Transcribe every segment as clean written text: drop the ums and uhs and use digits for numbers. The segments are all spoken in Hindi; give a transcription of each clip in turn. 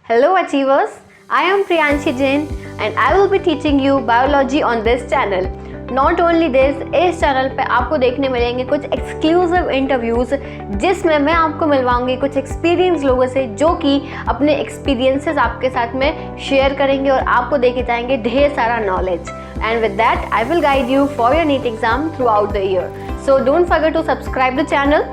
Hello achievers, I am Priyanshi Jain and I will be teaching you biology on this channel. Not only this, इस चैनल पे आपको देखने मिलेंगे कुछ एक्सक्लूसिव इंटरव्यूज़ जिसमें मैं आपको मिलवाऊंगी कुछ एक्सपीरियंस लोगों से जो कि अपने एक्सपीरियंसेस आपके साथ में शेयर करेंगे और आपको देके जाएंगे ढेर सारा knowledge. And with that, I will guide you for your NEET exam throughout the year. So don't forget to subscribe the channel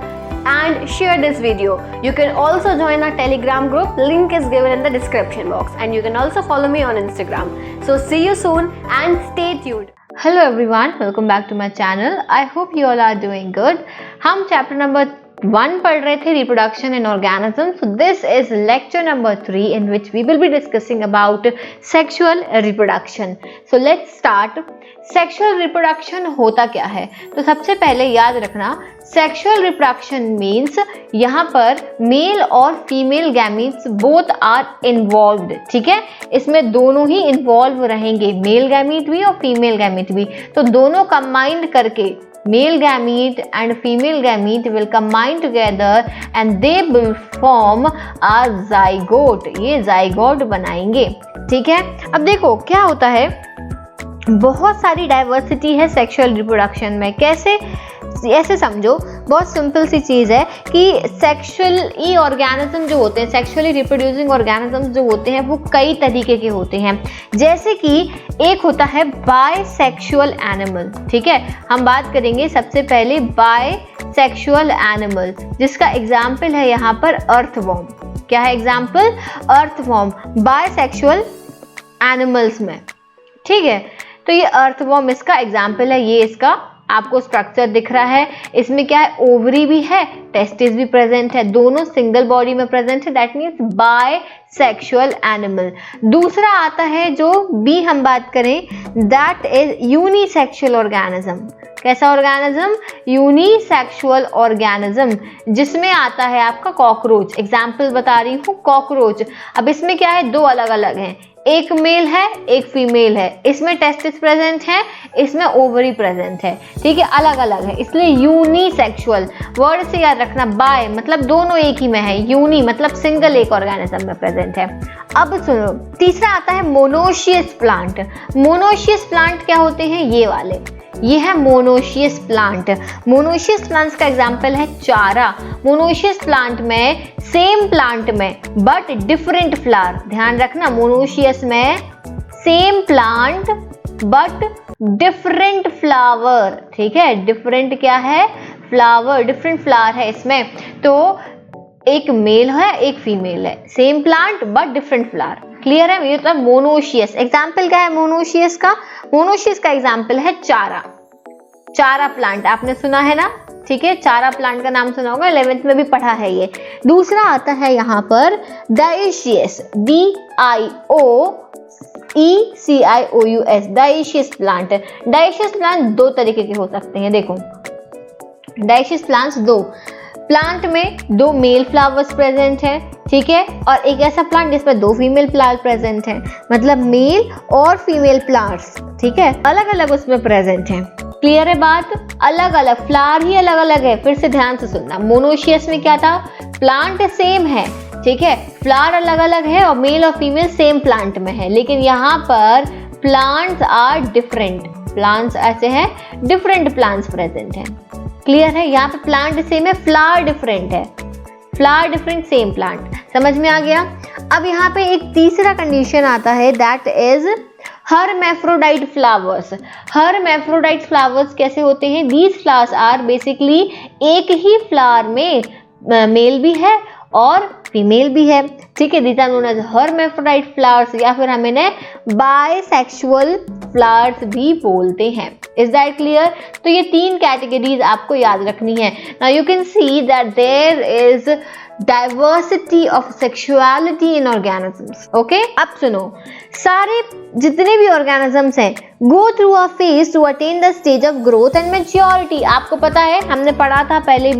and share this video. You can also join our Telegram group. Link is given in the description box. And you can also follow me on Instagram. So see you soon and stay tuned. Hello everyone, welcome back to my channel. I hope you all are doing good. हम chapter number 1 पढ़ रहे थे reproduction in organisms. So this is lecture number 3 in which we will be discussing about sexual reproduction. So let's start. Sexual reproduction होता क्या है? तो सबसे पहले याद रखना, सेक्सुअल रिप्रोडक्शन मीन्स यहाँ पर मेल और female gametes both are involved. ठीक है, इसमें दोनों ही इन्वॉल्व रहेंगे, मेल गैमीट भी और फीमेल गैमीट भी. तो दोनों कंबाइंड करके male gamete and female gamete will combine together and they will form a zygote. ये जाइगोट बनाएंगे. ठीक है, अब देखो क्या होता है, बहुत सारी डाइवर्सिटी है सेक्सुअल रिप्रोडक्शन में. कैसे? ऐसे समझो, बहुत सिंपल सी चीज़ है कि सेक्सुअली ऑर्गेनिज्म जो होते हैं, सेक्सुअली रिप्रोड्यूसिंग ऑर्गेनिज्म जो होते हैं वो कई तरीके के होते हैं. जैसे कि एक होता है बायसेक्सुअल एनिमल. ठीक है, हम बात करेंगे सबसे पहले बायसेक्सुअल एनिमल, जिसका एग्जाम्पल है यहाँ पर अर्थवॉर्म. क्या है एग्जाम्पल? अर्थवॉर्म बायसेक्सुअल एनिमल्स में. ठीक है, तो ये अर्थवॉर्म इसका एग्जाम्पल है. ये इसका आपको स्ट्रक्चर दिख रहा है. इसमें क्या है, ओवरी भी है, टेस्टिस भी प्रेजेंट है, दोनों सिंगल बॉडी में प्रेजेंट है. That means bisexual animal. दूसरा आता है जो बी हम बात करें, दैट इज यूनिसेक्सुअल ऑर्गेनिज्म. कैसा ऑर्गेनिज्म? यूनिसेक्सुअल ऑर्गेनिज्म, जिसमें आता है आपका कॉकरोच. एग्जाम्पल बता रही हूँ, कॉकरोच. अब इसमें क्या है, दो अलग अलग हैं, एक मेल है एक फीमेल है. इसमें टेस्टिस प्रेजेंट है, इसमें ओवरी प्रेजेंट है. ठीक है, अलग अलग है, इसलिए यूनिसेक्सुअल. वर्ड से याद रखना, बाय मतलब दोनों एक ही में है, यूनी मतलब सिंगल एक ऑर्गेनिज्म में प्रेजेंट है. अब सुनो, तीसरा आता है मोनोशियस प्लांट. मोनोशियस प्लांट क्या होते हैं? ये वाले, ये है मोनोशियस प्लांट. मोनोशियस प्लांट्स का एग्जाम्पल है चारा. मोनोशियस प्लांट में सेम प्लांट में बट डिफरेंट फ्लावर. ध्यान रखना, मोनोशियस में same plant but different flower. ठीक है, डिफरेंट क्या है? फ्लावर, डिफरेंट फ्लावर है इसमें. तो एक मेल है एक फीमेल है, same plant but different flower. Clear है? ये तो मोनोशियस. एग्जाम्पल क्या है मोनोशियस का? मोनोशियस का एग्जाम्पल है चारा. चारा प्लांट आपने सुना है ना? ठीक है, चारा प्लांट का नाम सुना होगा, 11th में भी पढ़ा है ये. दूसरा आता है यहाँ पर dioecious, DIOECIOUS, dioecious plant. Dioecious plant दो तरीके के हो सकते हैं. देखो, डाइशियस प्लांट्स दो, प्लांट में दो मेल फ्लावर्स प्रेजेंट हैं. ठीक है, और एक ऐसा प्लांट जिसमें दो फीमेल फ्लावर प्रेजेंट हैं, मतलब मेल और फीमेल प्लांट्स. ठीक है, अलग अलग उसमें प्रेजेंट हैं. क्लियर है बात? अलग अलग फ्लावर ही अलग अलग है. फिर से ध्यान से सुनना, मोनोशियस में क्या था, प्लांट सेम है. ठीक है, फ्लावर अलग अलग है और मेल और फीमेल सेम प्लांट में है. लेकिन यहाँ पर प्लांट्स आर डिफरेंट. प्लांट्स ऐसे हैं, डिफरेंट प्लांट्स प्रेजेंट हैं. क्लियर है? यहाँ पे प्लांट सेम है, फ्लावर डिफरेंट है. Flower different, same plant. समझ में आ गया? अब यहाँ पे एक तीसरा कंडीशन आता है, that is hermaphrodite flowers. hermaphrodite flowers कैसे होते हैं? These flowers are basically एक ही फ्लावर में मेल भी है और फीमेल भी है. ठीक है, these are known as hermaphrodite flowers, या फिर हम इन्हें bisexual flowers भी बोलते हैं. Is that clear? तो ये तीन कैटेगरीज आपको याद रखनी है. Now you can see that there is diversity of sexuality in organisms. Okay? अब सुनो, सारे जितने भी organisms हैं go through a phase to attain the stage of growth and maturity. आपको पता है, हमने पढ़ा था पहले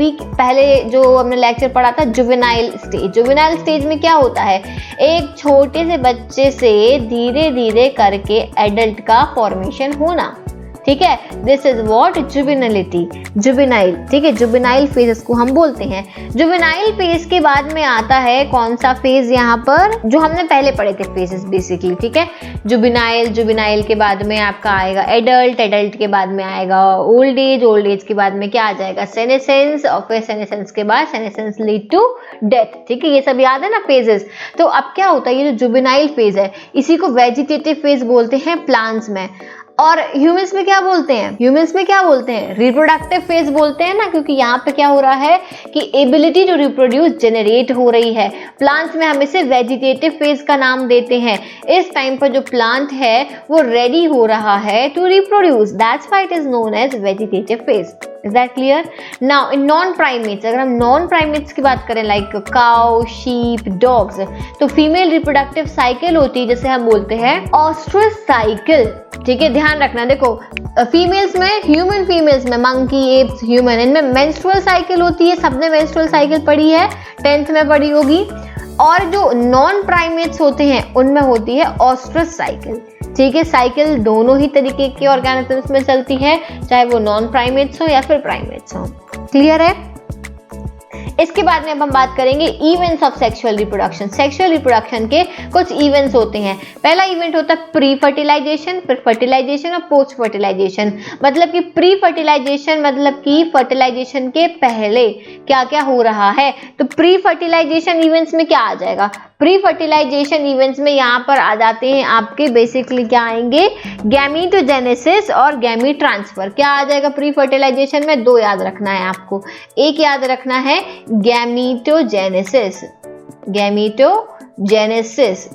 जो हमने लेक्चर पढ़ा था, जुवेनाइल स्टेज. जुवेनाइल स्टेज में क्या होता है, एक छोटे से बच्चे से धीरे धीरे करके एडल्ट का फॉर्मेशन होना. ठीक है, दिस इज व्हाट जुवेनाइलिटी, जुवेनाइल, ठीक है, जुवेनाइल फेज इसको हम बोलते हैं। जुवेनाइल फेज के बाद में आता है कौन सा फेज, यहाँ पर जो हमने पहले पढ़े थे फेजेस बेसिकली, ठीक है, जुवेनाइल, जुवेनाइल के बाद में आपका आएगा एडल्ट, एडल्ट के बाद में आएगा ओल्ड एज, ओल्ड एज के बाद में क्या आ जाएगा सेनेसेंस, और फिर सेनेसेंस के बाद सेनेसेंस लीड टू डेथ, ठीक है, ये सब याद है ना फेजेस। तो अब क्या होता है, ये जो जुवेनाइल फेज है इसी को वेजिटेटिव फेज बोलते हैं प्लांट्स में, और ह्यूमंस में क्या बोलते हैं, ह्यूमंस में क्या बोलते हैं, रिप्रोडक्टिव फेज बोलते हैं ना, क्योंकि यहाँ पे क्या हो रहा है कि एबिलिटी टू रिप्रोड्यूस जनरेट हो रही है। प्लांट्स में हम इसे वेजिटेटिव फेज का नाम देते हैं। इस टाइम पर जो प्लांट है वो रेडी हो रहा है to reproduce, that's why it is known as vegetative phase. Is that clear? Now in non-primates, अगर हम non-primates की बात करें लाइक काउ, शीप, डॉग्स, तो फीमेल रिप्रोडक्टिव साइकिल होती है जिसे हम बोलते हैं ऑस्ट्रस साइकिल, ठीक है, ध्यान रखना। देखो फीमेल्स में, ह्यूमन फीमेल्स में, मंकी, एप्स, ह्यूमन, इनमें मेंस्ट्रुअल साइकिल होती है, सबने मेंस्ट्रुअल साइकिल पढ़ी है, 10th में पढ़ी होगी। और जो नॉन प्राइमेट्स होते हैं उनमें होती है ऑस्ट्रस साइकिल, ठीक है। साइकिल दोनों ही तरीके के ऑर्गेनिजम्स में चलती है, चाहे वो नॉन प्राइमेट्स हो या फिर प्राइमेट्स हो। क्लियर है? इसके बाद में अब हम बात करेंगे events of sexual reproduction. Sexual reproduction के कुछ इवेंट्स होते हैं। पहला इवेंट होता है प्री फर्टिलाइजेशन, फिर फर्टिलाइजेशन और पोस्ट फर्टिलाइजेशन। मतलब कि प्री फर्टिलाइजेशन मतलब कि फर्टिलाइजेशन के पहले क्या क्या हो रहा है। तो प्री फर्टिलाइजेशन इवेंट्स में क्या आ जाएगा, प्री फर्टिलाइजेशन इवेंट्स में यहाँ पर आ जाते हैं आपके बेसिकली क्या आएंगे, गैमीटोजेनेसिस और गैमीट ट्रांसफर। क्या आ जाएगा प्री फर्टिलाइजेशन में, दो याद रखना है आपको। एक याद रखना है गैमीटोजेनेसिस, गैमीटोजेनेसिस,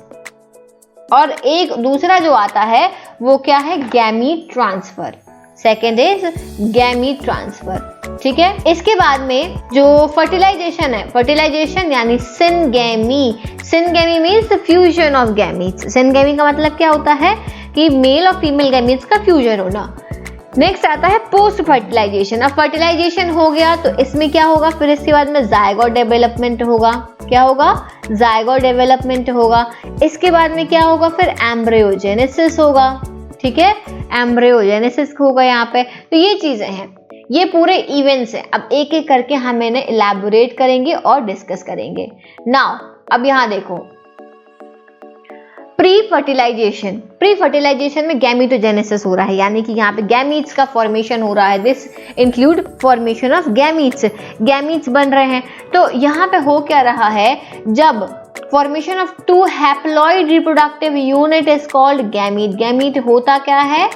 और एक दूसरा जो आता है वो क्या है, gamete transfer. Second is gamete transfer, ठीक है। इसके बाद में जो फर्टिलाइजेशन है, फर्टिलाइजेशन यानी syngamy. Syngamy means the fusion of gametes. Syngamy का मतलब क्या होता है कि मेल और फीमेल गैमीट्स का फ्यूजन होना। नेक्स्ट आता है पोस्ट फर्टिलाइजेशन। अब फर्टिलाइजेशन हो गया तो इसमें क्या होगा, फिर इसके बाद में जायगोट डेवलपमेंट होगा। क्या होगा, जायगोट डेवलपमेंट होगा। इसके बाद में क्या होगा, फिर एम्ब्रियोजेनेसिस होगा, ठीक है, एम्ब्रियोजेनेसिस होगा यहाँ पे। तो ये चीजें हैं, ये पूरे इवेंट्स हैं। अब एक एक करके हम इन्हें इलैबोरेट करेंगे और डिस्कस करेंगे। नाउ अब यहाँ देखो, प्री फर्टिलाइजेशन। प्री फर्टिलाइजेशन में गैमीटोजेनेसिस हो रहा है, यानी कि यहाँ पे गैमीट्स का फॉर्मेशन हो रहा है। This include formation of gametes, gametes बन रहे हैं। तो यहाँ पे हो क्या रहा है, जब formation of two haploid reproductive unit is called gamete. Gamete होता क्या है,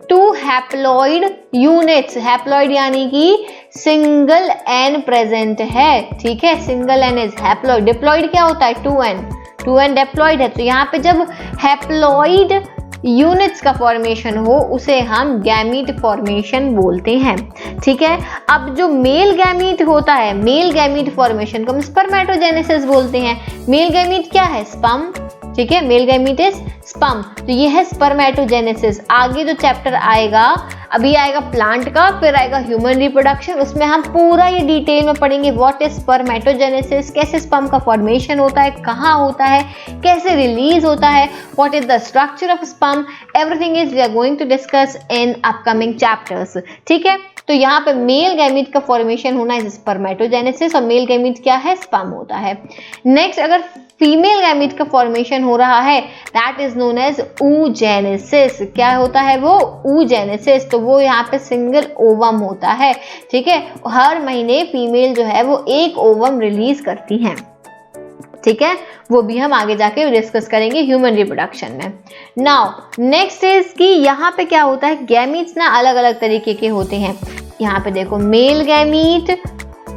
टू हैप्लॉइड यूनिट्स। हैप्लॉइड यानी कि सिंगल एन प्रेजेंट है, ठीक है, single n is haploid. Diploid क्या होता है, टू एन डिप्लॉइड है। तो यहाँ पे जब हैप्लॉइड यूनिट्स का फॉर्मेशन हो उसे हम गैमीट फॉर्मेशन बोलते हैं, ठीक है। अब जो मेल गैमीट होता है, मेल गैमीट फॉर्मेशन को हम स्पर्मेटोजेनेसिस बोलते हैं। मेल गैमीट क्या है, स्पर्म, ठीक है, मेल गैमीट इज स्पर्म। तो ये है स्पर्मेटोजेनेसिस। आगे जो चैप्टर आएगा, अभी आएगा प्लांट का, फिर आएगा ह्यूमन रिप्रोडक्शन, उसमें हम पूरा ये डिटेल में पढ़ेंगे व्हाट इज स्पर्मेटोजेनेसिस, कैसे स्पर्म का फॉर्मेशन होता है, कहाँ होता है, कैसे रिलीज होता है, what is the structure of sperm, everything is we are going to discuss in upcoming chapters, ठीक है। तो यहाँ पे मेल गैमीट का फॉर्मेशन होना है स्पर्मेटोजेनेसिस, और मेल गैमीट क्या है, स्पर्म होता है। नेक्स्ट अगर फीमेल गैमीट का फॉर्मेशन हो रहा है, that is known as oogenesis। क्या होता है वो, oogenesis। तो वो यहाँ पे सिंगल ओवम होता है, ठीक है। हर महीने फीमेल जो है वो एक ओवम रिलीज करती हैं, ठीक है। वो भी हम आगे जाके डिस्कस करेंगे ह्यूमन रिप्रोडक्शन में। नाउ नेक्स्ट इज कि यहाँ पे क्या होता है, गैमीट्स ना अलग अलग तरीके के होते हैं। यहाँ पे देखो मेल गैमीट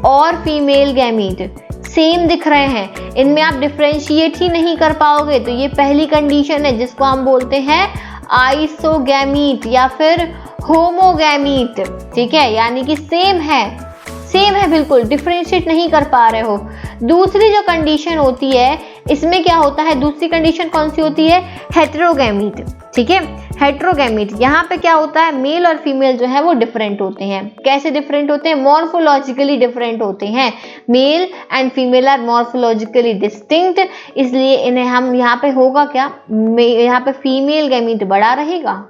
और फीमेल गैमीट सेम दिख रहे हैं, इनमें आप डिफरेंशिएट ही नहीं कर पाओगे। तो ये पहली कंडीशन है जिसको हम बोलते हैं आइसोगैमीट या फिर होमोगैमीट, ठीक है, यानी कि सेम है बिल्कुल, डिफरेंशिएट नहीं कर पा रहे हो। दूसरी जो कंडीशन होती है इसमें क्या होता है, दूसरी कंडीशन कौन सी होती है, हेटेरोगैमीट, ठीक है, हेटेरोगैमीट। यहाँ पे क्या होता है, मेल और फीमेल जो है वो डिफरेंट होते हैं। कैसे डिफरेंट होते हैं, मॉर्फोलॉजिकली डिफरेंट होते हैं। Male and female are morphologically distinct, इसलिए इन्हें हम यहाँ पे होगा क्या, यहाँ पे फीमेल गैमीट बड़ा रहेगा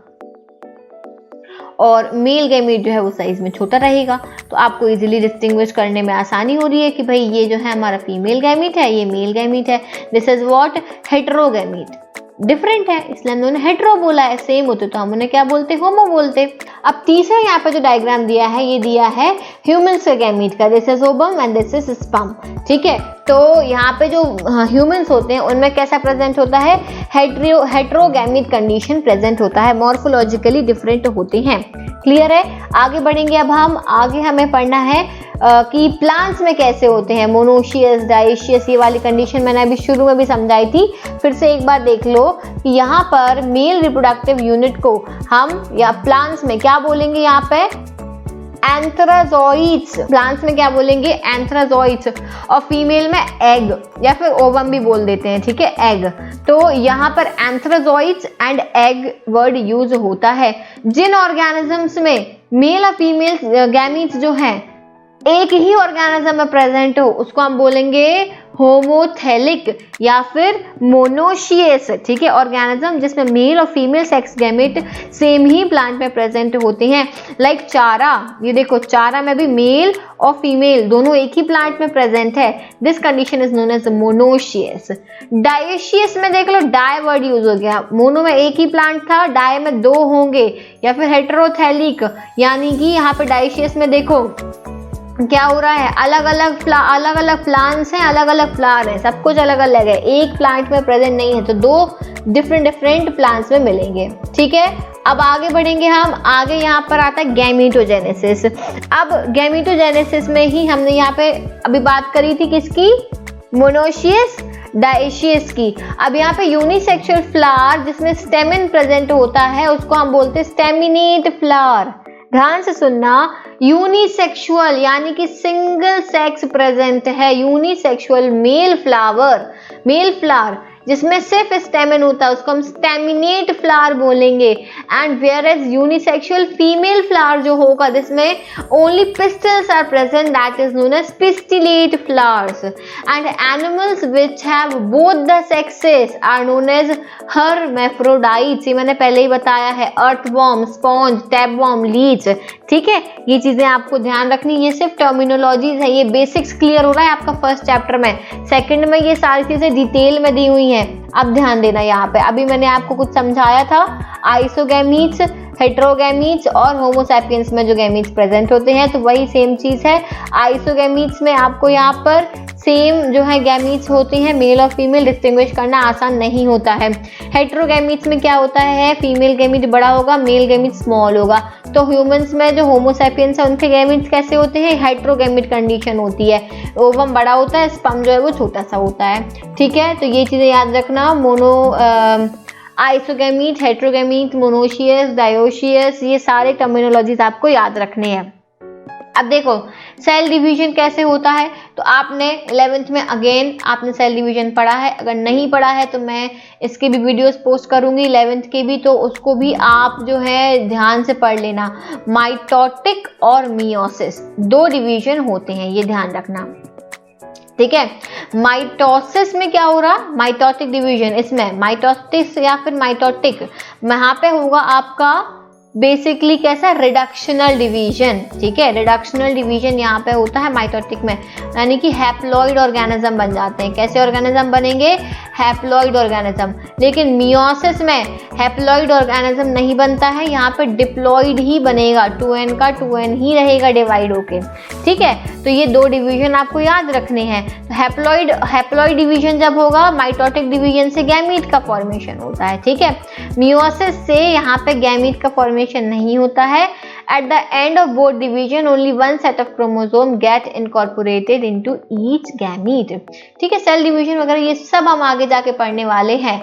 और मेल गैमीट जो है वो साइज में छोटा रहेगा। तो आपको इजीली डिस्टिंग्विश करने में आसानी हो रही है कि भाई ये जो है हमारा फीमेल गैमीट है, ये मेल गैमीट है। This is what heterogamete. Different है इसलिए हम दोनों हेटेरो बोला है, सेम होते तो हम उन्हें क्या बोलते, होमो बोलते। अब तीसरा यहाँ पे जो डायग्राम दिया है ये दिया है ह्यूमंस के गैमीट का, this is ovum and this is sperm. ठीक है, तो यहाँ पे जो ह्यूमंस होते हैं उनमें कैसा प्रेजेंट होता है, हेटेरोगैमीट कंडीशन प्रेजेंट होता है, मॉर्फोलॉजिकली डिफरेंट होते हैं। क्लियर है? आगे बढ़ेंगे अब हम, आगे हमें पढ़ना है कि प्लांट्स में कैसे होते हैं, मोनोशियस, डाइशियस, ये वाली कंडीशन मैंने अभी शुरू में भी समझाई थी। फिर से एक बार देख लो कि यहाँ पर मेल रिप्रोडक्टिव यूनिट को हम या प्लांट्स में क्या बोलेंगे, यहाँ पे एंथ्राजोइड्स। प्लांट्स में क्या बोलेंगे, एंथ्राजोइड्स, और फीमेल में एग या फिर ओवम भी बोल देते हैं। ठीक है, एग। तो यहाँ पर एंथ्राजोइड्स एंड एग वर्ड यूज होता है। जिन ऑर्गेनिजम्स में मेल और फीमेल गैमीट्स जो हैं एक ही ऑर्गेनिज्म में प्रेजेंट हो उसको हम बोलेंगे होमोथेलिक या फिर मोनोशियस। ठीक है, ऑर्गेनिज्म जिसमें मेल और फीमेल सेक्स गैमेट सेम ही प्लांट में प्रेजेंट होते हैं। लाइक चारा, ये देखो चारा में भी मेल और फीमेल दोनों एक ही प्लांट में प्रेजेंट है। This condition is known as monoecious. Dioecious में देख लो, डाई वर्ड यूज हो गया, मोनो में एक ही प्लांट था, डाई में दो होंगे, या फिर हेटेरोथेलिक, यानी कि यहाँ पे डायोशियस में देखो क्या हो रहा है, अलग अलग प्लांट्स हैं, अलग अलग फ्लावर हैं, सब कुछ अलग अलग है, एक प्लांट में प्रेजेंट नहीं है, तो दो डिफरेंट प्लांट्स में मिलेंगे। ठीक है, अब आगे बढ़ेंगे हम, आगे यहाँ पर आता है गैमीटोजेनेसिस। अब गैमीटोजेनेसिस में ही हमने यहाँ पे अभी बात करी थी किसकी, मोनोशियस डाइशियस की। अब यहाँ पे यूनिसेक्सुअल फ्लावर जिसमें स्टेमिन प्रेजेंट होता है उसको हम बोलते हैं स्टेमिनेट फ्लावर। ध्यान से सुनना, यूनिसेक्सुअल यानी कि सिंगल सेक्स प्रेजेंट है, यूनिसेक्सुअल मेल फ्लावर जिसमें सिर्फ स्टेमिन होता है उसको हम स्टेमिनेट फ्लावर बोलेंगे। And whereas unisexual female flower जो होगा जिसमें only pistils are present, that is known as pistillate flowers. And animals which have both the sexes are known as hermaphrodites. ये मैंने पहले ही बताया है, अर्थवॉर्म, स्पॉन्ज, टैपवॉर्म, लीच। ठीक है, ये चीजें आपको ध्यान रखनी, ये सिर्फ टर्मिनोलॉजीज है, ये बेसिक्स क्लियर हो रहा है आपका फर्स्ट चैप्टर में। सेकंड में ये सारी चीजें डिटेल में दी हुई हैं, अब ध्यान देना यहाँ पे। अभी मैंने आपको कुछ समझाया था, आइसोगैमीट्स, हेटेरोगैमीट्स और होमोसैपियंस में जो गैमीट्स प्रेजेंट होते हैं, तो वही सेम चीज है। आइसोगैमीट्स में आपको यहाँ पर सेम जो है गैमीट्स होते हैं, मेल और फीमेल, डिस्टिंग्विश करना आसान नहीं होता है। हेटेरोगैमीट्स में क्या होता है, फीमेल गैमीट बड़ा होगा, मेल गैमीट स्मॉल होगा। तो ह्यूमंस में जो होमोसैपियंस है उनके गैमीट्स कैसे होते हैं, हेटेरोगैमीट कंडीशन होती है, ओवम बड़ा होता है, स्पर्म जो है वो छोटा सा होता है। ठीक है, तो ये चीजें याद रखना, आइसोगैमीट, हेटेरोगैमीट, मोनोशियस, डायोशियस, ये सारे टर्मिनोलॉजीज आपको याद रखने हैं। अब देखो सेल डिवीजन कैसे होता है, तो आपने 11th में अगेन आपने सेल डिवीजन पढ़ा है, अगर नहीं पढ़ा है तो मैं इसके भी वीडियोस पोस्ट करूंगी 11th के भी, तो उसको भी आप जो है ध्यान से पढ़ लेना। माइटोटिक और मियोसिस दो डिवीजन होते हैं, ये ध्यान रखना। ठीक है, माइटोसिस में क्या हो रहा, माइटोटिक डिवीजन, इसमें माइटोसिस या फिर माइटोटिक, यहाँ पे होगा आपका बेसिकली कैसा, रिडक्शनल डिवीजन। ठीक है, रिडक्शनल डिवीजन यहाँ पे होता है माइटोटिक में, यानी कि हैप्लॉइड ऑर्गेनिज्म बन जाते हैं। कैसे ऑर्गेनिज्म बनेंगे, हैप्लॉइड ऑर्गेनिज्म। लेकिन मियोसिस में हैप्लॉइड ऑर्गेनिज्म नहीं बनता है, यहाँ पे डिप्लॉइड ही बनेगा, 2n का 2n ही रहेगा डिवाइड होके। ठीक है, तो ये दो डिवीजन आपको याद रखने हैं। हैप्लॉइड डिवीजन जब होगा, माइटोटिक डिवीजन से गैमीट का फॉर्मेशन होता है। ठीक है, मियोसिस से यहाँ पे गैमीट का फॉर्मेशन नहीं होता है। At the end of both division, only one set of chromosome get incorporated into each gamete. ठीक है, सेल डिवीजन वगैरह ये सब हम आगे जाके पढ़ने वाले हैं।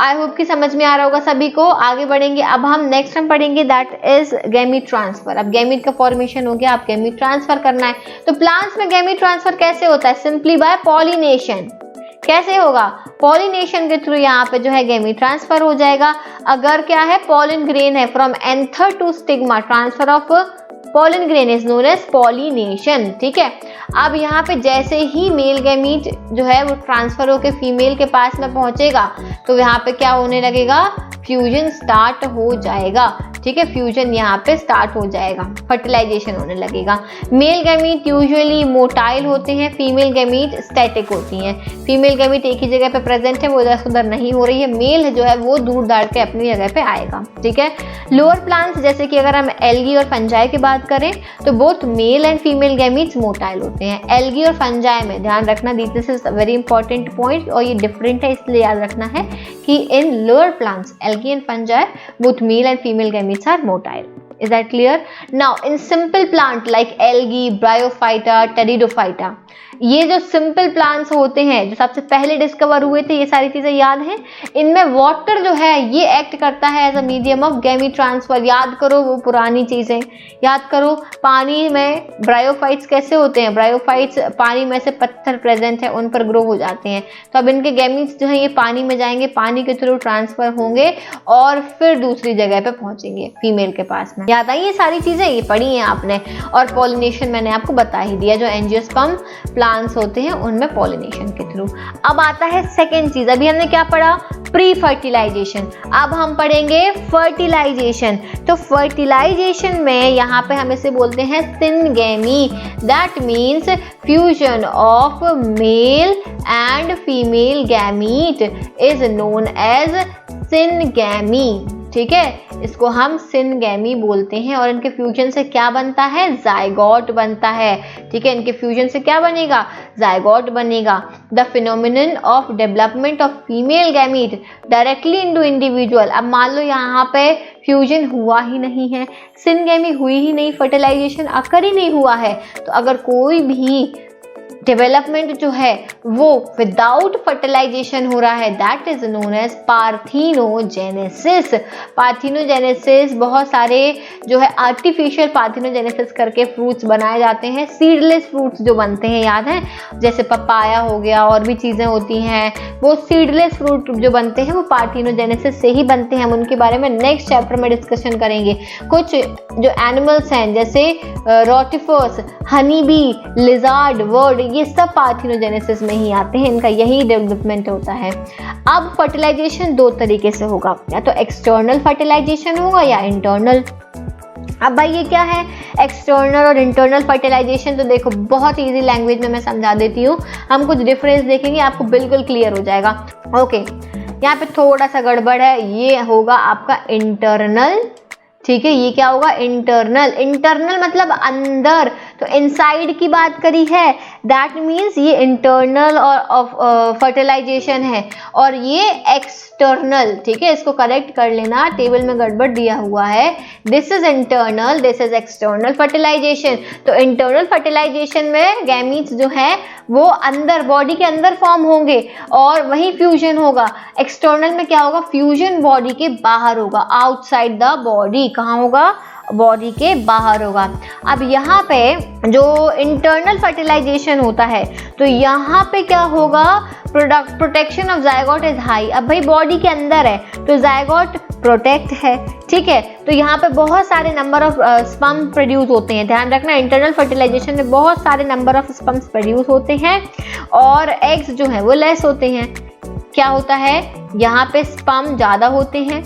आई होप कि समझ में आ रहा होगा सभी को। आगे बढ़ेंगे, अब हम नेक्स्ट हम पढ़ेंगे दैट इज गैमीट ट्रांसफर। अब गैमीट का फॉर्मेशन हो गया, आप गैमीट ट्रांसफर करना है। तो प्लांट्स में गैमीट ट्रांसफर कैसे होता है, सिंपली बाय पॉलिनेशन। कैसे होगा, पॉलिनेशन के थ्रू यहाँ पे जो है गैमीट ट्रांसफर हो जाएगा। अगर क्या है, पॉलिन ग्रेन है, from anther to stigma, transfer of pollen grain is known as pollination. ठीक है, अब यहाँ पे जैसे ही मेल गैमीट जो है वो ट्रांसफर होकर फीमेल के पास में पहुंचेगा, तो यहाँ पे क्या होने लगेगा, फ्यूजन स्टार्ट हो जाएगा। ठीक है, फ्यूजन यहाँ पे स्टार्ट हो जाएगा, फर्टिलाइजेशन होने लगेगा। मेल गैमीट यूजुअली मोटाइल होते हैं, फीमेल गैमीट स्टैटिक होती हैं। फीमेल गैमीट एक ही जगह पे प्रेजेंट है, वो इधर उधर नहीं हो रही है। मेल जो है वो दूर दाड़ के अपनी जगह पे आएगा, ठीक है। लोअर प्लांट्स जैसे कि अगर हम एल्गी और फंजाई की बात करें तो both male and female gametes motile होते हैं। एल्गी और फंजाई में ध्यान रखना, this is very important point, और ये डिफरेंट है इसलिए याद रखना है कि इन lower plants algae and fungi both male and female gametes are motile. Is that clear? Now in simple plant like algae, bryophyta, pteridophyta, ये जो सिंपल प्लांट्स होते हैं जो सबसे पहले डिस्कवर हुए थे, ये सारी चीजें याद हैं। इनमें वाटर जो है ये एक्ट करता है as a medium of gamete transfer. याद करो वो पुरानी चीजें, याद करो पानी में ब्रायोफाइट्स कैसे होते हैं। ब्रायोफाइट्स पानी में से पत्थर प्रेजेंट है उन पर ग्रो हो जाते हैं, तो अब इनके गैमीट्स जो है ये पानी में जाएंगे, पानी के थ्रू ट्रांसफर होंगे और फिर दूसरी जगह पे पहुंचेंगे फीमेल के पास में। याद आई ये सारी चीजें, ये पढ़ी हैं आपने। और पॉलिनेशन मैंने आपको बता ही दिया, जो एंजियोस्पर्म प्लांट्स होते हैं उनमें पॉलिनेशन के थ्रू। अब आता है सेकेंड चीज, अभी हमने क्या पढ़ा, प्री फर्टिलाइजेशन। अब हम पढ़ेंगे फर्टिलाइजेशन। तो फर्टिलाइजेशन में यहाँ पे हम इसे बोलते हैं syngamy, that means fusion of male and female gamete is known as syngamy, ठीक है, इसको हम सिनगेमी बोलते हैं। और इनके फ्यूजन से क्या बनता है, जायगोट बनता है, ठीक है। इनके फ्यूजन से क्या बनेगा, जायगोट बनेगा। The phenomenon of development of female gamete directly into individual. अब मान लो यहाँ पे फ्यूजन हुआ ही नहीं है, सिनगेमी हुई ही नहीं, फर्टिलाइजेशन अकर ही नहीं हुआ है, तो अगर कोई भी डेवलपमेंट जो है वो विदाउट फर्टिलाइजेशन हो रहा है, that is known as parthenogenesis. Parthenogenesis, बहुत सारे जो है आर्टिफिशियल पार्थिनोजेनेसिस करके फ्रूट्स बनाए जाते हैं, सीडलेस फ्रूट्स जो बनते हैं, याद है, जैसे पपाया हो गया और भी चीज़ें होती हैं, वो सीडलेस फ्रूट जो बनते हैं वो पार्थिनोजेनेसिस से ही बनते हैं। हम उनके बारे में नेक्स्ट चैप्टर में डिस्कशन करेंगे। कुछ जो एनिमल्स हैं जैसे rotifers, honey bee, lizard, word, ये सब पार्थिनोजेनेसिस में ही आते हैं, इनका यही डेवलपमेंट होता है। अब फर्टिलाइजेशन दो तरीके से होगा, या तो एक्सटर्नल फर्टिलाइजेशन होगा या इंटरनल। अब भाई ये क्या है एक्सटर्नल और इंटरनल फर्टिलाइजेशन, तो देखो बहुत इजी लैंग्वेज में मैं समझा देती हूँ, हम कुछ डिफरेंस देखेंगे आपको बिल्कुल क्लियर हो जाएगा। ओके, यहाँ पे थोड़ा सा गड़बड़ है, ये होगा आपका इंटरनल, ठीक है, ये क्या होगा इंटरनल। इंटरनल मतलब अंदर, तो इनसाइड की बात करी है, दैट मीन्स ये इंटरनल और फर्टिलाइजेशन है, और ये एक्सटर्नल, ठीक है, इसको करेक्ट कर लेना, टेबल में गड़बड़ दिया हुआ है, this is internal, this is external fertilization. तो इंटरनल फर्टिलाइजेशन में गैमीट्स जो है वो अंदर बॉडी के अंदर फॉर्म होंगे और वही फ्यूजन होगा। एक्सटर्नल में क्या होगा, फ्यूजन बॉडी के बाहर होगा, आउटसाइड द बॉडी। कहाँ होगा, बॉडी के बाहर होगा। अब यहाँ पे जो इंटरनल फर्टिलाइजेशन होता है तो यहाँ पे क्या होगा, protection of zygote is high. अब भाई बॉडी के अंदर है तो जायगोट प्रोटेक्ट है, ठीक है, तो यहाँ पे बहुत सारे नंबर ऑफ स्पर्म प्रोड्यूस होते हैं। ध्यान रखना, इंटरनल फर्टिलाइजेशन में बहुत सारे नंबर ऑफ स्पर्म्स प्रोड्यूस होते हैं और एग्स जो है वो लेस होते हैं। क्या होता है, यहाँ पे स्पर्म ज्यादा होते हैं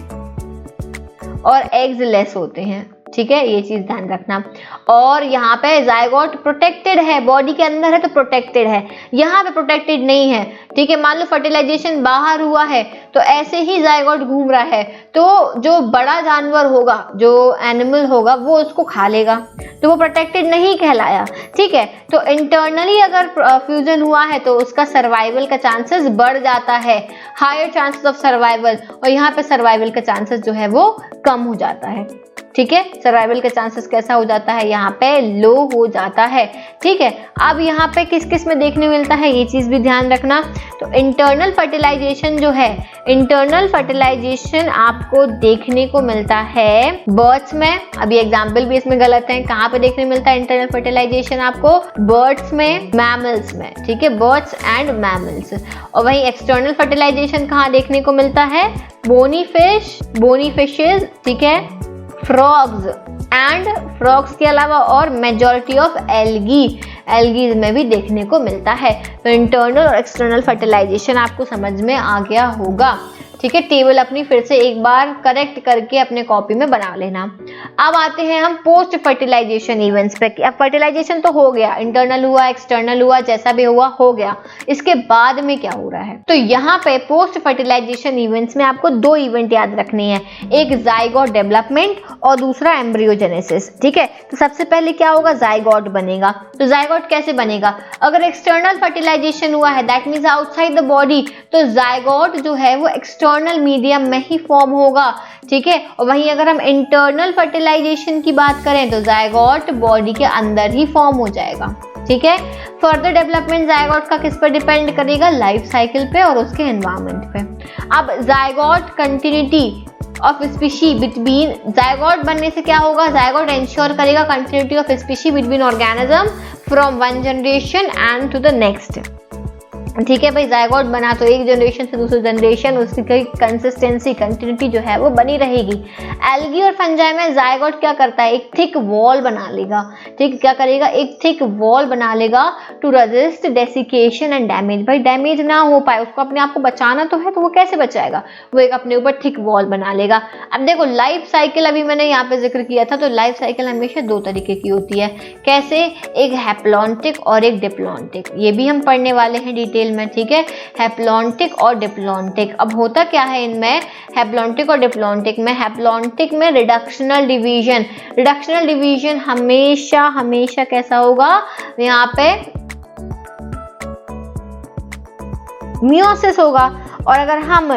और एग्स लेस होते हैं, ठीक है, ये चीज ध्यान रखना। और यहाँ पे जायगोट प्रोटेक्टेड है, बॉडी के अंदर है तो प्रोटेक्टेड है, यहाँ पे प्रोटेक्टेड नहीं है, ठीक है। मान लो फर्टिलाइजेशन बाहर हुआ है तो ऐसे ही जायगोट घूम रहा है, तो जो बड़ा जानवर होगा, जो एनिमल होगा, वो उसको खा लेगा, तो वो प्रोटेक्टेड नहीं कहलाया, ठीक है। तो इंटरनली अगर फ्यूजन हुआ है तो उसका सर्वाइवल का चांसेस बढ़ जाता है, हायर चांसेस ऑफ सर्वाइवल, और यहाँ पे सर्वाइवल का चांसेस जो है वो कम हो जाता है, ठीक है। सर्वाइवल का चांसेस कैसा हो जाता है, यहाँ पे लो हो जाता है, ठीक है। अब यहाँ पे किस किस में देखने मिलता है ये चीज भी ध्यान रखना। तो इंटरनल फर्टिलाइजेशन जो है, इंटरनल फर्टिलाइजेशन आपको देखने को मिलता है बर्ड्स में। अभी एग्जाम्पल भी इसमें गलत है, कहाँ पे देखने मिलता है इंटरनल फर्टिलाइजेशन आपको, बर्ड्स में, मैमल्स में, ठीक है, बर्ड्स एंड मैमल्स। और वही एक्सटर्नल फर्टिलाइजेशन कहाँ देखने को मिलता है, बोनी फिश, बोनी फिशेज, ठीक है, फ्रॉग्स एंड फ्रॉग्स के अलावा और मेजॉरिटी ऑफ एल्गीज में भी देखने को मिलता है। तो इंटरनल और एक्सटर्नल फर्टिलाइजेशन आपको समझ में आ गया होगा। ठीक है, टेबल अपनी फिर से एक बार करेक्ट करके अपने कॉपी में बना लेना। अब आते हैं हम पोस्ट फर्टिलाइजेशन इवेंट्स पे। अब फर्टिलाइजेशन तो हो गया, इंटरनल हुआ, एक्सटर्नल हुआ, जैसा भी हुआ हो गया। इसके बाद में क्या हो रहा है, तो यहाँ पे पोस्ट फर्टिलाइजेशन इवेंट्स में आपको दो इवेंट याद रखने हैं, एक जाइगोट डेवलपमेंट और दूसरा एम्ब्रियोजेनेसिस। ठीक है, तो सबसे पहले क्या होगा, जाइगोट बनेगा। तो जाइगोट कैसे बनेगा, अगर एक्सटर्नल फर्टिलाइजेशन हुआ है that means outside the body, तो जाइगोट जो है वो एक्सटर्नल मीडियम में ही फॉर्म होगा। ठीक है, और वहीं अगर हम इंटरनल फर्टिलाइजेशन की बात करें तो जाइगोट बॉडी के अंदर ही फॉर्म हो जाएगा। ठीक है, फर्दर डेवलपमेंट जाइगोट का किस पर डिपेंड करेगा, लाइफ साइकिल पे और उसके एनवायरनमेंट पे। अब zygote continuity of species between, zygote बनने से क्या होगा, जाइगोट इंश्योर करेगा continuity of species between organism from one generation and to the next. ठीक है भाई, जाइगोट बना तो एक जनरेशन से दूसरी जनरेशन उसकी कंसिस्टेंसी कंटिन्यूटी जो है वो बनी रहेगी। एल्गी और फंजाई में जाइगोट क्या करता है, एक थिक वॉल बना लेगा। ठीक, क्या करेगा, एक थिक वॉल बना लेगा to resist desiccation and damage. भाई डैमेज ना हो पाए, उसको अपने आप को बचाना तो है, तो वो कैसे बचाएगा, वो एक अपने ऊपर थिक वॉल बना लेगा। अब देखो लाइफ साइकिल अभी मैंने यहाँ पे जिक्र किया था, तो लाइफ साइकिल हमेशा दो तरीके की होती है। कैसे, एक हैप्लॉन्टिक और एक डिप्लॉन्टिक, ये भी हम पढ़ने वाले हैं डिटेल में। ठीक है, हैप्लॉन्टिक और डिप्लॉन्टिक। अब होता क्या है इनमें, हैप्लॉन्टिक और डिप्लॉन्टिक में, हैप्लॉन्टिक में रिडक्शनल डिवीजन, रिडक्शनल डिवीजन हमेशा हमेशा कैसा होगा, यहाँ पे मियोसिस होगा। और अगर हम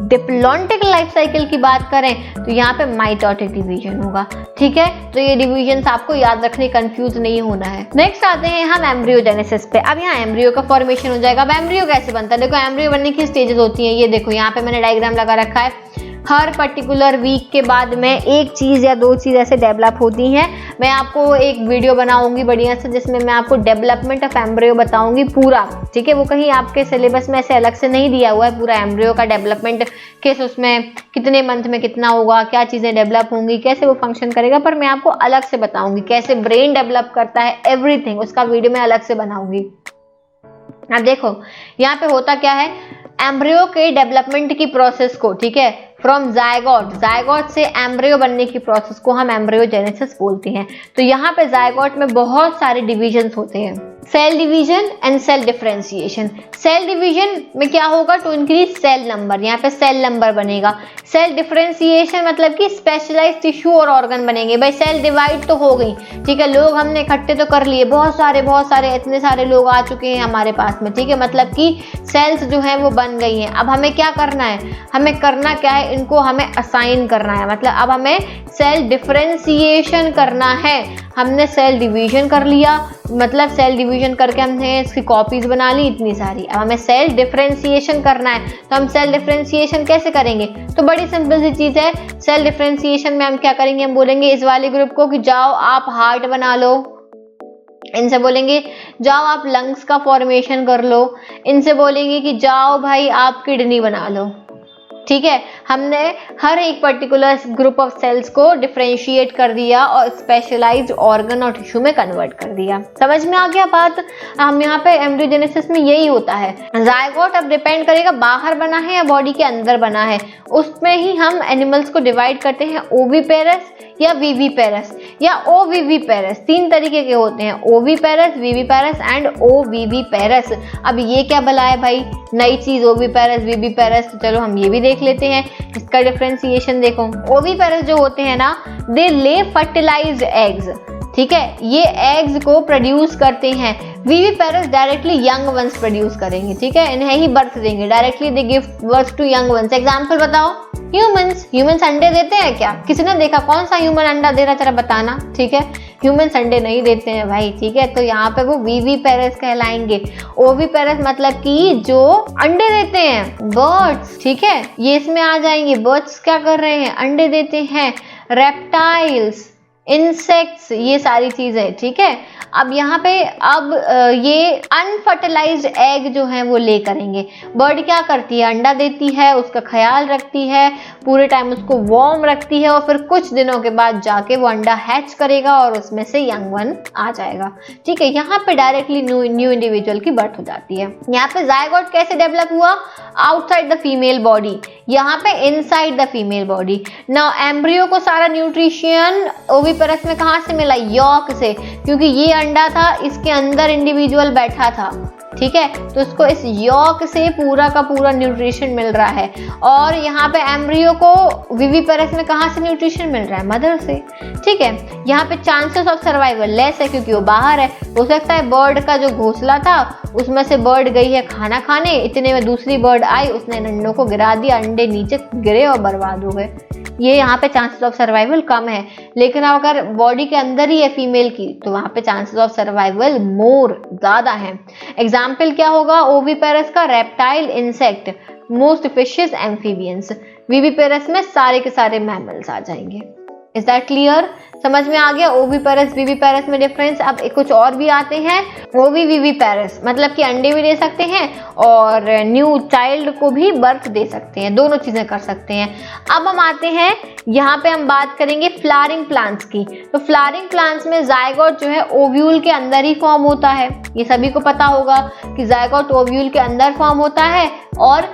डिप्लॉन्टिक लाइफ साइकिल की बात करें तो यहाँ पे माइटोटिक डिवीजन होगा। ठीक है, तो ये डिवीजन आपको याद रखने, कंफ्यूज नहीं होना है। नेक्स्ट आते हैं हम एम्ब्रियोजेनेसिस पे। अब यहाँ एम्ब्रियो का फॉर्मेशन हो जाएगा। अब एम्ब्रियो कैसे बनता है, देखो एम्ब्रियो बनने की स्टेजेस होती हैं, ये देखो यहाँ पे मैंने डायग्राम लगा रखा है। हर पर्टिकुलर वीक के बाद में एक चीज़ या दो चीज़ ऐसे डेवलप होती हैं। मैं आपको एक वीडियो बनाऊंगी बढ़िया से, जिसमें मैं आपको डेवलपमेंट ऑफ एम्ब्रियो बताऊंगी पूरा। ठीक है, वो कहीं आपके सिलेबस में ऐसे अलग से नहीं दिया हुआ है पूरा एम्ब्रियो का डेवलपमेंट, किस उसमें कितने मंथ में कितना होगा, क्या चीज़ें डेवलप होंगी, कैसे वो फंक्शन करेगा, पर मैं आपको अलग से बताऊंगी कैसे ब्रेन डेवलप करता है, एवरीथिंग उसका वीडियो मैं अलग से बनाऊंगी। अब देखो यहाँ पे होता क्या है, एम्ब्रियो के डेवलपमेंट की प्रोसेस को, ठीक है, फ्रॉम जायगोट, जायगोट से एम्ब्रियो बनने की प्रोसेस को हम एम्ब्रियोजेनेसिस बोलते हैं। तो यहाँ पे जायगोट में बहुत सारे डिविजन्स होते हैं, cell division and cell differentiation. Cell division में क्या होगा, टू इंक्रीज सेल नंबर, यहाँ पे सेल नंबर बनेगा। सेल डिफरेंशिएशन मतलब कि स्पेशलाइज्ड टिश्यू और ऑर्गन बनेंगे। भाई सेल डिवाइड तो हो गई, ठीक है, लोग हमने इकट्ठे तो कर लिए, बहुत सारे इतने सारे लोग आ चुके हैं हमारे पास में, ठीक है, मतलब कि सेल्स जो है वो बन गई हैं। अब हमें क्या करना है, हमें करना क्या है, इनको हमें असाइन करना है, मतलब अब हमें सेल डिफरेंशिएशन करना है। हमने सेल डिवीजन कर लिया, मतलब सेल डिवीजन करके हमने इसकी कॉपीज बना ली इतनी सारी। अब हमें सेल डिफरेंशिएशन करना है, तो हम सेल डिफरेंशिएशन कैसे करेंगे, तो बड़ी सिंपल सी चीज है। सेल डिफरेंशिएशन में हम क्या करेंगे, हम बोलेंगे इस वाले ग्रुप को कि जाओ आप हार्ट बना लो, इनसे बोलेंगे जाओ आप लंग्स का फॉर्मेशन कर लो, इनसे बोलेंगे कि जाओ भाई आप किडनी बना लो। ठीक है, हमने हर एक पर्टिकुलर ग्रुप ऑफ सेल्स को डिफरेंशिएट कर दिया और स्पेशलाइज्ड ऑर्गन और टिश्यू में कन्वर्ट कर दिया। समझ में आ गया बात। हम यहाँ पे एम्ब्रियोजेनेसिस में यही होता है। जायगोट अब डिपेंड करेगा बाहर बना है या बॉडी के अंदर बना है, उसमें ही हम एनिमल्स को डिवाइड करते हैं, ओविपेरस या विविपेरस या ओविविपेरस। तीन तरीके के होते हैं, ओविपेरस, विविपेरस एंड ओविविपेरस। अब ये क्या भला है भाई, नई चीज ओविपेरस विविपेरस, तो चलो हम ये भी देख लेते हैं। इसका डिफरेंशिएशन देखो, ओविपेरस जो होते हैं ना, दे ले फर्टिलाइज्ड एग्स, ठीक है, ये एग्स को प्रोड्यूस करते हैं। Viviparous directly young ones produce करेंगे, ठीक है, इन्हें ही बर्थ देंगे, directly they give birth to young ones. Example बताओ, ह्यूमंस अंडे देते हैं क्या, किसी ने देखा कौन सा ह्यूमन अंडा दे रहा है, जरा बताना। ठीक है, ह्यूमंस अंडे नहीं देते हैं भाई, ठीक है, तो यहाँ पे वो विविपेरस कहलाएंगे। ओविपेरस मतलब कि जो अंडे देते हैं, बर्ड्स, ठीक है, ये इसमें आ जाएंगे। बर्ड्स क्या कर रहे हैं, अंडे देते हैं। रेप्टाइल्स, इंसेक्ट्स, ये सारी चीजें, ठीक है। अब यहाँ पे अब ये अनफर्टिलाइज्ड एग जो है वो ले करेंगे। बर्ड क्या करती है, अंडा देती है, उसका ख्याल रखती है, पूरे टाइम उसको वार्म रखती है और फिर कुछ दिनों के बाद जाके वो अंडा हैच करेगा और उसमें से यंग वन आ जाएगा। ठीक है, यहाँ पे डायरेक्टली न्यू इंडिविजुअल की बर्थ हो जाती है। यहाँ पे जायगोट कैसे डेवलप हुआ, आउटसाइड द फीमेल बॉडी, यहाँ पे inside the female body. Now embryo को सारा न्यूट्रिशन ओविपेरस में कहाँ से मिला? यॉक से, क्योंकि ये अंडा था, इसके अंदर इंडिविजुअल बैठा था, ठीक है, तो उसको इस यॉक से पूरा का पूरा न्यूट्रिशन मिल रहा है। और यहाँ पे एम्ब्रियो को विविपेरस में कहाँ से न्यूट्रिशन मिल रहा है? मदर से, ठीक है। यहाँ पे चांसेस ऑफ सर्वाइवल लेस है क्योंकि वो बाहर है। हो सकता है बर्ड का जो घोंसला था उसमें से बर्ड गई है खाना खाने, इतने में दूसरी बर्ड आई, उसने अंडों को गिरा दिया, अंडे नीचे गिरे और बर्बाद हो गए। ये यहाँ पे चांसेस ऑफ सर्वाइवल कम है। लेकिन अगर बॉडी के अंदर ही है फीमेल की तो वहाँ पे चांसेस ऑफ सर्वाइवल मोर, ज़्यादा है। एग्जाम्पल क्या होगा ओविपेरस का? Reptile, insect, most fishes, amphibians. Viviparous में सारे के सारे मैमल्स आ जाएंगे। Is that clear? समझ में आ गया ओविपेरस विविपेरस में डिफरेंस। अब कुछ और भी आते हैं। ओवी विविपेरस मतलब कि अंडे भी दे सकते हैं और न्यू चाइल्ड को भी बर्थ दे सकते हैं, दोनों चीजें कर सकते हैं। अब हम आते हैं, यहाँ पे हम बात करेंगे फ्लावरिंग प्लांट्स की। तो फ्लावरिंग प्लांट्स में जायगोट जो है ओव्यूल के अंदर ही फॉर्म होता है। ये सभी को पता होगा कि जायगोट ओव्यूल के अंदर फॉर्म होता है और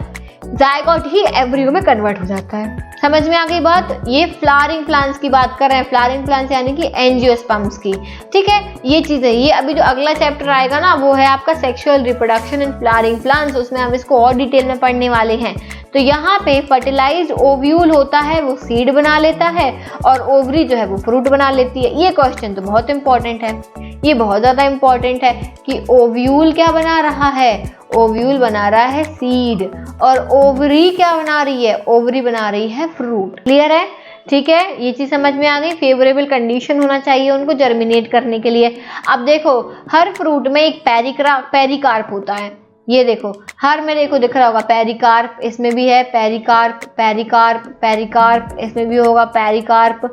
जायगोट ही एम्ब्रियो में कन्वर्ट हो जाता है। समझ में आ गई बात? ये फ्लावरिंग प्लांट्स की बात कर रहे हैं, फ्लावरिंग प्लांट्स यानी कि एंजियोस्पर्म्स की, ठीक है। ये चीजें, ये अभी जो अगला चैप्टर आएगा ना वो है आपका sexual reproduction in flowering plants, उसमें हम इसको और डिटेल में पढ़ने वाले हैं। तो यहाँ पे फर्टिलाइज्ड ओव्यूल होता है, वो सीड बना लेता है और ओवरी जो है वो फ्रूट बना लेती है। ये क्वेश्चन तो बहुत इंपॉर्टेंट है, ये बहुत ज्यादा इंपॉर्टेंट है कि ओव्यूल क्या बना रहा है? ओव्यूल बना रहा है सीड और ओवरी क्या बना रही है? ओवरी बना रही है फ्रूट। क्लियर है? ठीक है, ये चीज समझ में आ गई। फेवरेबल कंडीशन होना चाहिए उनको जर्मिनेट करने के लिए। अब देखो हर फ्रूट में एक पेरिकार्प होता है। ये देखो हर में देखो दिख रहा होगा पेरिकार्प, इसमें भी है पेरिकार्प, पेरिकार्प, पेरिकार्प, इसमें भी होगा पेरिकार्प।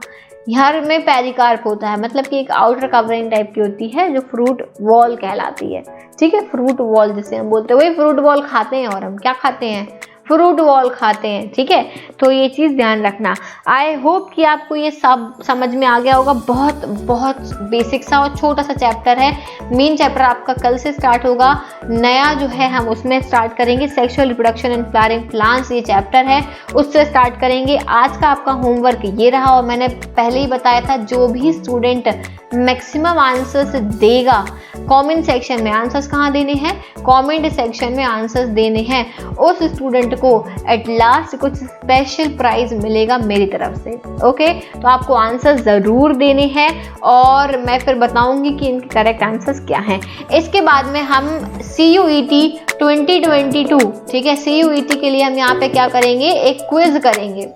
हर में पेरिकार्प होता है, मतलब कि एक आउटर कवरिंग टाइप की होती है जो फ्रूट वॉल कहलाती है, ठीक है। फ्रूट वॉल जिसे हम बोलते हैं, वही फ्रूट वॉल खाते हैं और हम क्या खाते हैं? फ्रूट वॉल खाते हैं, ठीक है। तो ये चीज़ ध्यान रखना। आई होप कि आपको ये सब समझ में आ गया होगा। बहुत बहुत बेसिक सा और छोटा सा चैप्टर है। मेन चैप्टर आपका कल से स्टार्ट होगा, नया जो है हम उसमें स्टार्ट करेंगे sexual reproduction in flowering plants, ये चैप्टर है, उससे स्टार्ट करेंगे। आज का आपका होमवर्क ये रहा और मैंने पहले ही बताया था जो भी स्टूडेंट मैक्सिमम आंसर्स देगा, कमेंट सेक्शन में आंसर्स कहाँ देने हैं? कमेंट सेक्शन में आंसर्स देने हैं। उस स्टूडेंट को एट लास्ट कुछ स्पेशल प्राइज मिलेगा मेरी तरफ से, ओके। तो आपको आंसर्स ज़रूर देने हैं और मैं फिर बताऊंगी कि इनके करेक्ट आंसर्स क्या हैं। इसके बाद में हम CUET 2022, ठीक है, CUET के लिए हम यहाँ पे क्या करेंगे? एक क्विज करेंगे।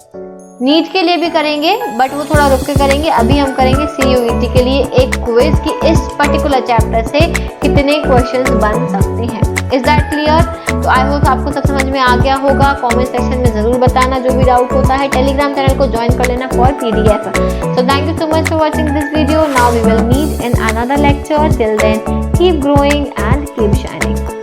नीट के लिए भी करेंगे बट वो थोड़ा रुक के करेंगे। अभी हम करेंगे CUET के लिए एक क्विज कि इस पर्टिकुलर चैप्टर से कितने क्वेश्चंस बन सकते हैं। Is that clear? तो आई होप आपको सब समझ में आ गया होगा। कमेंट सेक्शन में जरूर बताना जो भी डाउट होता है। टेलीग्राम चैनल को ज्वाइन कर लेना for PDF। So thank you so much for watching this video. Now we will meet in another lecture. Till then keep growing and keep shining.